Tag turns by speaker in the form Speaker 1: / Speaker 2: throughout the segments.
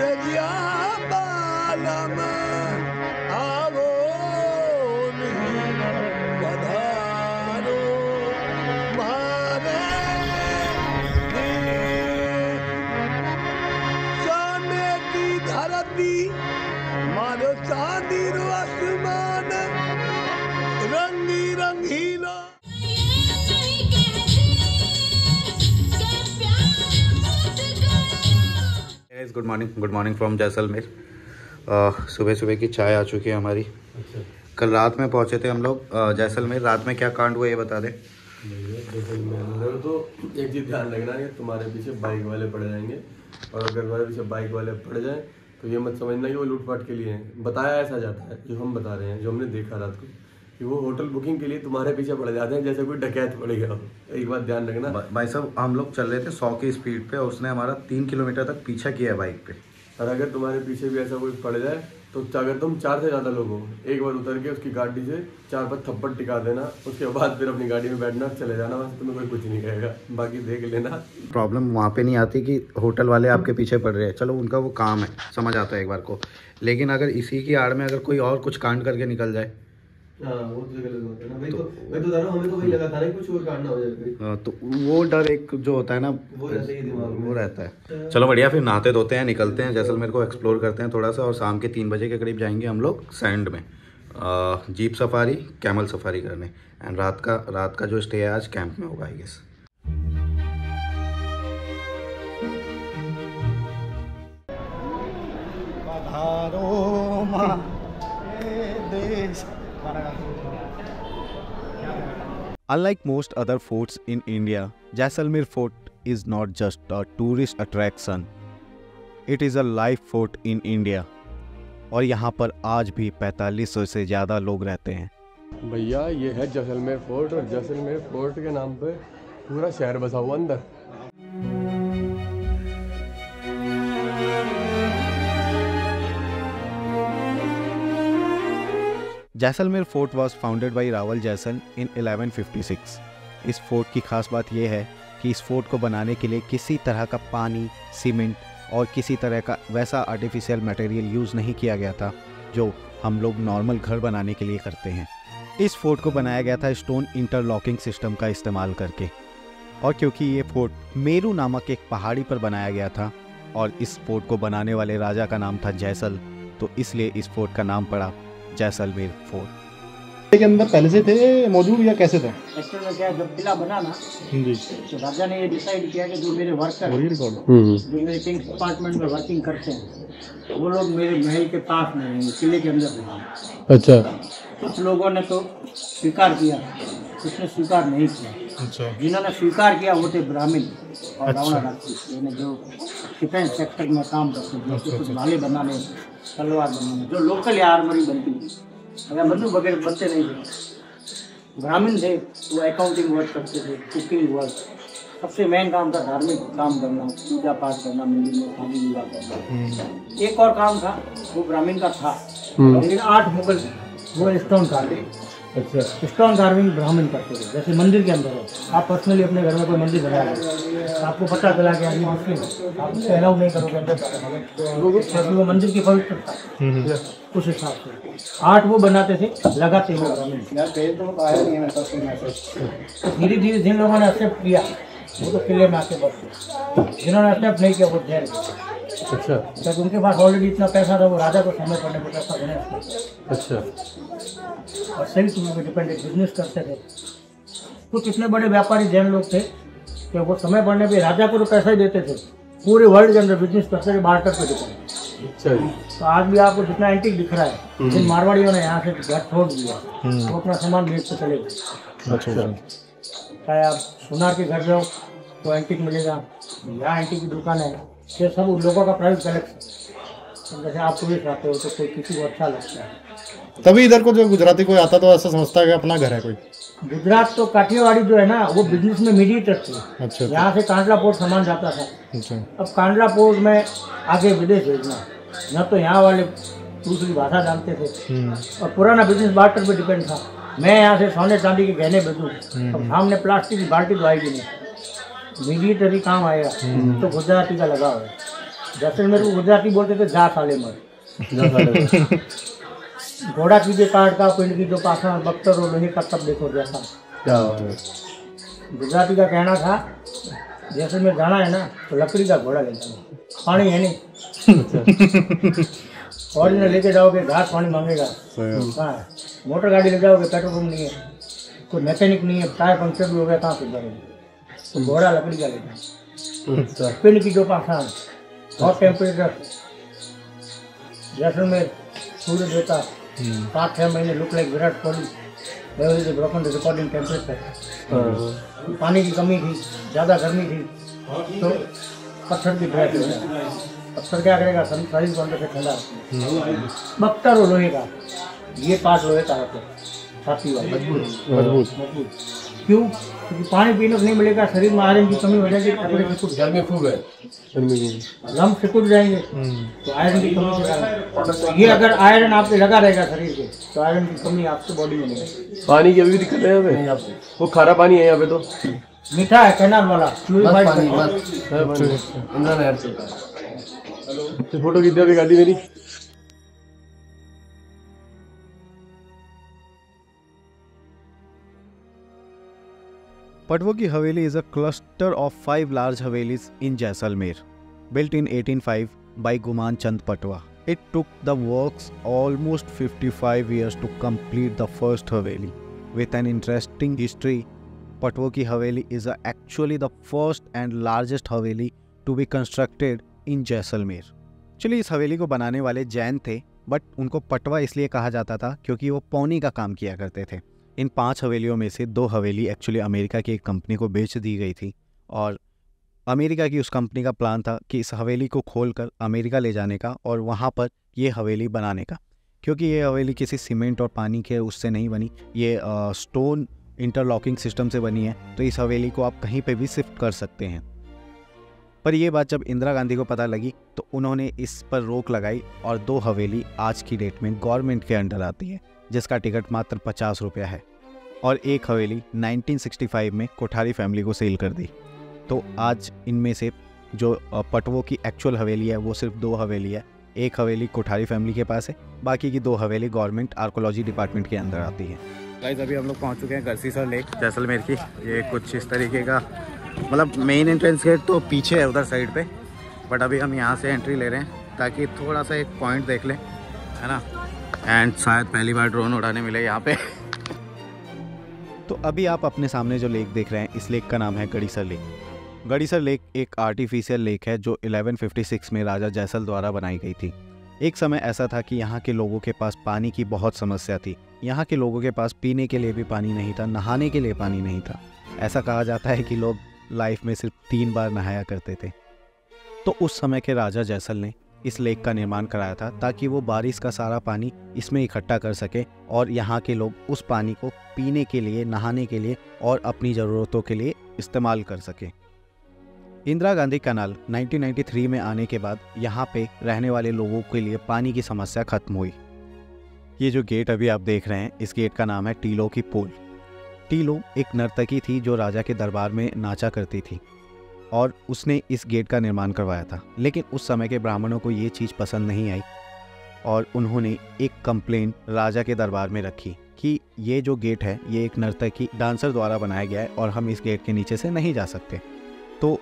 Speaker 1: सजिया बालम आवो पधारो मारे सोने की धरती मारो चांदी रो आसमान रंगी रंगीला।
Speaker 2: Good morning from Jaisalmer. सुबह सुबह की चाय आ चुकी है हमारी। अच्छा। कल रात में पहुंचे थे हम लोग जैसलमेर। रात में क्या कांड हुआ ये बता दे।
Speaker 3: जैसलमेर तो एक चीज़ ध्यान रखना है, तुम्हारे पीछे बाइक वाले पड़ जाएंगे, और अगर तुम्हारे पीछे बाइक वाले पड़ जाए तो ये मत समझना कि वो लूटपाट के लिए हैं। बताया ऐसा जाता है, जो हम बता रहे हैं, जो हमने देखा रात को, कि वो होटल बुकिंग के लिए तुम्हारे पीछे पड़ जाते हैं जैसे कोई डकैत पड़ गया हो। एक बात ध्यान रखना
Speaker 2: भाई साहब, हम लोग चल रहे थे 100 की स्पीड पे, उसने हमारा 3 किलोमीटर तक पीछा किया है बाइक पे।
Speaker 3: और अगर तुम्हारे पीछे भी ऐसा कोई पड़ जाए तो अगर तुम 4 से ज़्यादा लोग हो, एक बार उतर के उसकी गाड़ी से 4-5 थप्पड़ टिका देना, उसके बाद फिर अपनी गाड़ी में बैठना, चले जाना, वहाँ से तुम्हें कोई कुछ नहीं कहेगा। बाकी देख लेना।
Speaker 2: प्रॉब्लम वहाँ पे नहीं आती कि होटल वाले आपके पीछे पड़ रहे हैं, चलो उनका वो काम है, समझ आता है एक बार को। लेकिन अगर इसी की आड़ में अगर कोई और कुछ कांड करके निकल जाए,
Speaker 3: हाँ वो तो गलत होता है ना भाई। मैं तो हमें तो वही लगा था ना, कुछ और कांड ना हो जाए।
Speaker 2: तो वो डर एक जो होता है ना,
Speaker 3: वो
Speaker 2: रहता है। चलो बढ़िया, फिर नहाते धोते हैं, निकलते हैं जैसलमेर को एक्सप्लोर करते हैं थोड़ा सा। और शाम के 3 बजे के करीब जाएंगे हम लोग सैंड में जीप सफारी, कैमल सफारी करने। एंड रात का जो स्टे है आज कैंप में होगा I guess.
Speaker 4: Unlike most other forts in India, Jaisalmer Fort is not just a tourist attraction. It is a live fort in India. और यहाँ पर आज भी 4500 से ज़्यादा लोग रहते हैं।
Speaker 3: भैया ये है जैसलमेर फोर्ट, और जैसलमेर फोर्ट के नाम पे पूरा शहर बसा हुआ अंदर।
Speaker 4: Jaisalmer fort was founded by Rawal Jaisal in 1156। इस फोर्ट की खास बात यह है कि इस फोर्ट को बनाने के लिए किसी तरह का पानी, सीमेंट और किसी तरह का वैसा आर्टिफिशियल मटेरियल यूज़ नहीं किया गया था जो हम लोग नॉर्मल घर बनाने के लिए करते हैं। इस फोर्ट को बनाया गया था स्टोन इंटरलॉकिंग सिस्टम का इस्तेमाल करके। और क्योंकि ये फोर्ट मेरू नामक एक पहाड़ी पर बनाया गया था और इस फोर्ट को बनाने वाले राजा का नाम था जैसल, तो इसलिए इस फोर्ट का नाम पड़ा जैसलमेर फोर्ट।
Speaker 5: के अंदर पहले से थे मौजूद या कैसे थे?
Speaker 6: एक्चुअली में क्या, जब किला बना ना
Speaker 5: जी,
Speaker 6: तो राजा ने ये डिसाइड किया कि जो मेरे वर्कर जो मेरे किंग्स डिपार्टमेंट में वर्किंग करते हैं वो लोग मेरे महल के पास में रहेंगे, किले के अंदर रहेंगे। अच्छा। कुछ लोगों ने तो स्वीकार किया, कुछ ने स्वीकार नहीं किया। अच्छा। जिन्होंने स्वीकार किया वो थे ब्राह्मण और रावणा, यानी जो डिफेंस सेक्टर में काम करते थे, जैसे कुछ भाले बनाने, तलवार बनाने, जो लोकल आर्मरी बनती थी, अगर बंदूक वगैरह बनते नहीं थे। ब्राह्मण थे वो अकाउंटिंग वर्क करते थे, कुकिंग वर्क, सबसे मेन काम था धार्मिक काम करना, पूजा पाठ करना, मंदिर में शादी विवाह करना। एक और काम था वो ब्राह्मण का था, लेकिन 8 मुगल वो स्टोन कार्विंग। अच्छा। स्टोन कार्विंग ब्राह्मण करते थे। जैसे मंदिर के अंदर हो, आप पर्सनली अपने घर में कोई मंदिर बना रहे, आपको पता चला कि आदमी मुस्लिम है, आप उसको अलाउ नहीं करोगे अंदर, क्योंकि वो मंदिर की पवित्रता उस हिसाब से 8 वो बनाते थे, लगाते हुए तो धीरे धीरे जिन लोगों ने एक्सेप्ट किया वो तो किले में आके बस, जिन्होंने एक्सेप्ट नहीं किया वो जेल। अच्छा। जब उनके पास ऑलरेडी इतना पैसा था, वो राजा को समय पड़ने पर पैसा देने। अच्छा। और सही चीज़ों पर डिपेंडेंट बिजनेस करते थे। तो कितने बड़े व्यापारी जैन लोग थे कि वो समय पड़ने पे राजा को तो पैसा ही देते थे, पूरे वर्ल्ड के अंदर बिजनेस करते थे, बार्टर पे डिपेंड। अच्छा। तो आज भी आपको जितना एंटीक दिख रहा है, जिन मारवाड़ियों ने यहाँ से घर छोड़ दिया वो अपना सामान बेच के चले गए। अच्छा। चाहे आप सोनार के घर जाओ तो एंटीक मिलेगा, यहाँ एंटीक की दुकान है, ये सब उन लोगों का प्राइवेट कलेक्शन। जैसे आप टूरिस्ट आते हो तो कोई किसी को अच्छा लगता है,
Speaker 5: तभी इधर को जो गुजराती कोई आता तो ऐसा समझता है कि अपना घर है कोई।
Speaker 6: गुजरात तो काठियावाड़ी जो है ना वो बिजनेस में मीडिएटर थे।
Speaker 5: अच्छा।
Speaker 6: यहाँ से कांडला पोर्ट सामान जाता था।
Speaker 5: अच्छा।
Speaker 6: अब कांडला पोर्ट में आगे विदेश भेजना, न तो यहाँ वाले दूसरी भाषा जानते थे और पुराना बिजनेस बार्टर पे डिपेंड था। मैं यहाँ से सोने चांदी के गहने भेजूँ, अब सामने प्लास्टिक की बाल्टी तो आएगी नहीं, मीडिएटर ही काम आएगा। तो गुजराती का लगा हुआ है। जैसलमेर को गुजराती बोलते थे जा साले मत। घोड़ा की जो काट का, पिंड की जो पाषाण, बख्तर और लोहे का, तब देखो जैसा।
Speaker 3: क्या बात है।
Speaker 6: गुजराती का कहना था जैसलमेर जाना है ना तो लकड़ी का घोड़ा ले जाना, पानी है नहीं। और इन्हें लेके जाओगे घास पानी मांगेगा। हाँ, मोटर गाड़ी ले जाओगे पेट्रोल पंप नहीं है, कोई मैकेनिक नहीं है, टायर पंक्चर भी हो गया कहाँ से जाएंगे, तो घोड़ा लकड़ी का ले जाए। पिंड की जो पाषाण, हॉट टेम्परेचर, जैसलमेर सूर्य देवता 7-6 महीने look like Virat Kohli, broken recording temperature. पानी की कमी थी, ज़्यादा गर्मी थी, तो पत्थर की ड्राई हो गया। पत्थर क्या करेगा, शरीर को अंदर से ठंडा। बख्तर और लोहे का, ये पार्ट लोहे का होता है, छाती वाला मजबूत। क्यों? क्योंकि पानी पीने को नहीं मिलेगा, शरीर में आयरन की कमी हो जाएगी,
Speaker 3: गर्मी खूब है,
Speaker 6: लम सिकुड़ जाएंगे, तो आयरन की कमी से ये अगर आयरन आपके लगा रहेगा शरीर के, तो आयरन की कमी आपके बॉडी में नहीं है।
Speaker 3: पानी की अभी भी दिक्कत है यहाँ पे? वो खारा पानी है यहाँ पे, तो
Speaker 6: मीठा है, कैनाल वाला प्यूरिफाइड पानी।
Speaker 3: अंदर नहर चलता है। फोटो खींच अभी गाड़ी मेरी।
Speaker 4: पटवो की हवेली is a cluster of 5 large Havelis in Jaisalmer, built in 1805 by Guman Chand Patwa. It took the works almost 55 years to complete the first Haveli. With an interesting history, Patwo ki Haveli is actually the first and largest Haveli to be constructed in Jaisalmer. चलिए, इस हवेली को बनाने वाले जैन थे, but उनको पटवा इसलिए कहा जाता था क्योंकि वो पौनी का काम किया करते थे। इन 5 हवेलियों में से 2 हवेली एक्चुअली अमेरिका की एक कंपनी को बेच दी गई थी, और अमेरिका की उस कंपनी का प्लान था कि इस हवेली को खोलकर अमेरिका ले जाने का और वहाँ पर ये हवेली बनाने का। क्योंकि ये हवेली किसी सीमेंट और पानी के उससे नहीं बनी, ये स्टोन इंटरलॉकिंग सिस्टम से बनी है, तो इस हवेली को आप कहीं पे भी शिफ्ट कर सकते हैं। पर यह बात जब इंदिरा गांधी को पता लगी तो उन्होंने इस पर रोक लगाई और 2 हवेली आज की डेट में गवर्नमेंट के अंडर आती है, जिसका टिकट मात्र 50 रुपया है, और एक हवेली 1965 में कोठारी फैमिली को सेल कर दी। तो आज इनमें से जो पटवो की एक्चुअल हवेली है वो सिर्फ 2 हवेली है। एक हवेली कोठारी फैमिली के पास है, बाकी की 2 हवेली गवर्नमेंट आर्कोलॉजी डिपार्टमेंट के अंदर आती है। गाइस, अभी हम लोग पहुंच चुके हैं गरसीसर लेक जैसलमेर की। ये कुछ इस तरीके का, मतलब मेन एंट्रेंस गेट तो पीछे है उधर साइड पे, बट अभी हम यहाँ से एंट्री ले रहे हैं ताकि थोड़ा सा एक पॉइंट देख लें, है ना। एंड शायद पहली बार ड्रोन उड़ाने मिले यहाँ पे। तो अभी आप अपने सामने जो लेक देख रहे हैं, इस लेक का नाम है गड़ीसर लेक। गड़ीसर लेक एक आर्टिफिशियल लेक है जो 1156 में राजा जैसल द्वारा बनाई गई थी। एक समय ऐसा था कि यहाँ के लोगों के पास पानी की बहुत समस्या थी। यहाँ के लोगों के पास पीने के लिए भी पानी नहीं था, नहाने के लिए पानी नहीं था। ऐसा कहा जाता है कि लोग लाइफ में सिर्फ 3 बार नहाया करते थे। तो उस समय के राजा जैसल ने इस लेक का निर्माण कराया था ताकि वो बारिश का सारा पानी इसमें इकट्ठा कर सके और यहाँ के लोग उस पानी को पीने के लिए, नहाने के लिए और अपनी ज़रूरतों के लिए इस्तेमाल कर सके। इंदिरा गांधी कैनाल 1993 में आने के बाद यहाँ पे रहने वाले लोगों के लिए पानी की समस्या खत्म हुई। ये जो गेट अभी आप देख रहे हैं, इस गेट का नाम है टीलो की पोल। टीलो एक नर्तकी थी जो राजा के दरबार में नाचा करती थी और उसने इस गेट का निर्माण करवाया था। लेकिन उस समय के ब्राह्मणों को ये चीज़ पसंद नहीं आई और उन्होंने एक कंप्लेन राजा के दरबार में रखी कि ये जो गेट है ये एक नर्तकी डांसर द्वारा बनाया गया है और हम इस गेट के नीचे से नहीं जा सकते। तो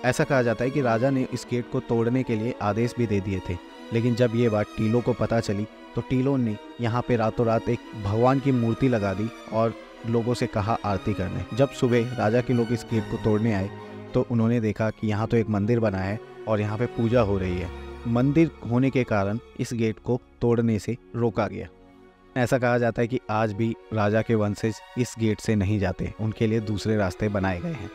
Speaker 4: ऐसा कहा जाता है कि राजा ने इस गेट को तोड़ने के लिए आदेश भी दे दिए थे। लेकिन जब ये बात टीलो को पता चली तो टीलो ने यहाँ पे रातों रात एक भगवान की मूर्ति लगा दी और लोगों से कहा आरती करने। जब सुबह राजा के लोग इस गेट को तोड़ने आए तो उन्होंने देखा कि यहाँ तो एक मंदिर बना है और यहाँ पे पूजा हो रही है। मंदिर होने के कारण इस गेट को तोड़ने से रोका गया। ऐसा कहा जाता है कि आज भी राजा के वंशज इस गेट से नहीं जाते, उनके लिए दूसरे रास्ते बनाए गए हैं।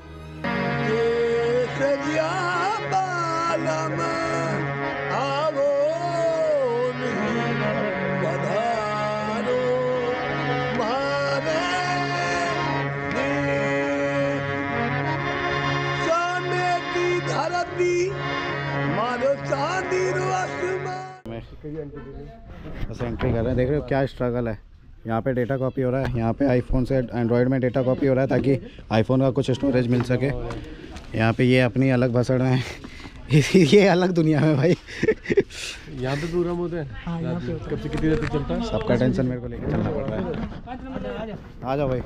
Speaker 4: बस एंट्री कर रहे हैं। देख रहे हो क्या स्ट्रगल है। यहाँ पे डेटा कॉपी हो रहा है, यहाँ पे आईफोन से एंड्रॉयड में डेटा कॉपी हो रहा है ताकि आईफोन का कुछ स्टोरेज मिल सके। यहाँ पे ये अपनी अलग भसड़ हैं, ये अलग दुनिया में भाई।
Speaker 3: यहाँ पे प्रोग्राम होते हैं। हाँ, यहाँ पे कब से कितनी देर तक चलता है?
Speaker 4: सबका टेंशन मेरे को लेके चलना पड़ रहा है। आ जाओ भाई।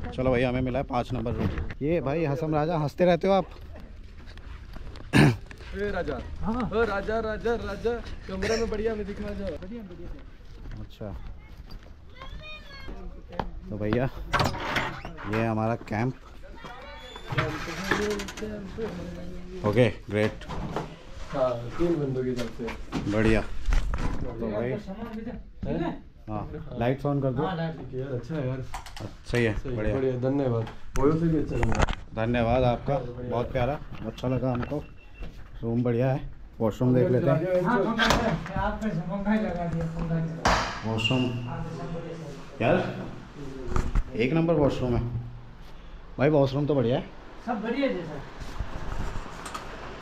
Speaker 4: चलो भाई, हमें मिला है 5 नंबर रूम। ये भाई हसम राजा, हंसते रहते हो आप।
Speaker 3: राजा, हाँ राजा राजा राजा कमरे में बढ़िया में दिखना जा।
Speaker 4: अच्छा तो भैया ये है हमारा कैंप। Okay great.
Speaker 3: हाँ 3 बंदों के हिसाब से
Speaker 4: बढ़िया। तो भाई हाँ लाइट्स ऑन कर दो।
Speaker 3: यार अच्छा है यार,
Speaker 4: सही है, बढ़िया
Speaker 3: बढ़िया। धन्यवाद, वोयो से भी अच्छा लग रहा है।
Speaker 4: धन्यवाद आपका, बहुत प्यारा, अच्छा लगा हमको। रूम बढ़िया है। वॉशरूम देख लेते हैं। वॉशरूम यार 1 नंबर वॉशरूम है भाई। वॉशरूम तो बढ़िया है,
Speaker 6: सब बढ़िया है सर।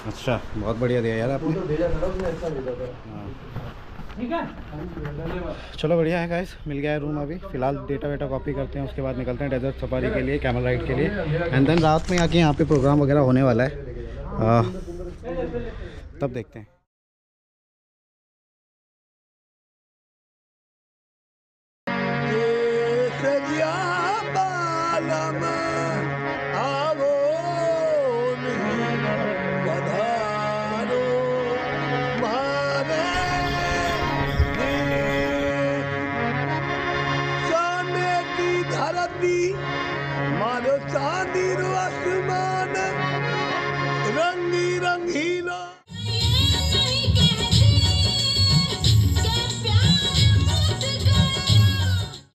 Speaker 4: अच्छा बहुत बढ़िया दिया यार आपने।
Speaker 3: तो भेजा था उसने, अच्छा भेजा था।
Speaker 4: हाँ
Speaker 6: ठीक है,
Speaker 4: चलो बढ़िया है गाइस, मिल गया है रूम। अभी फिलहाल डेटा वेटा कॉपी करते हैं, उसके बाद निकलते हैं डेजर्ट सफारी के लिए, कैमल राइड के लिए। एंड देन रात में आके यहाँ पे प्रोग्राम वगैरह होने वाला है, तब देखते हैं।
Speaker 1: सजिया बालम आवो पधारो मारे सोने की धरती मारो चांदी रो आसमान रंगी रंगीला।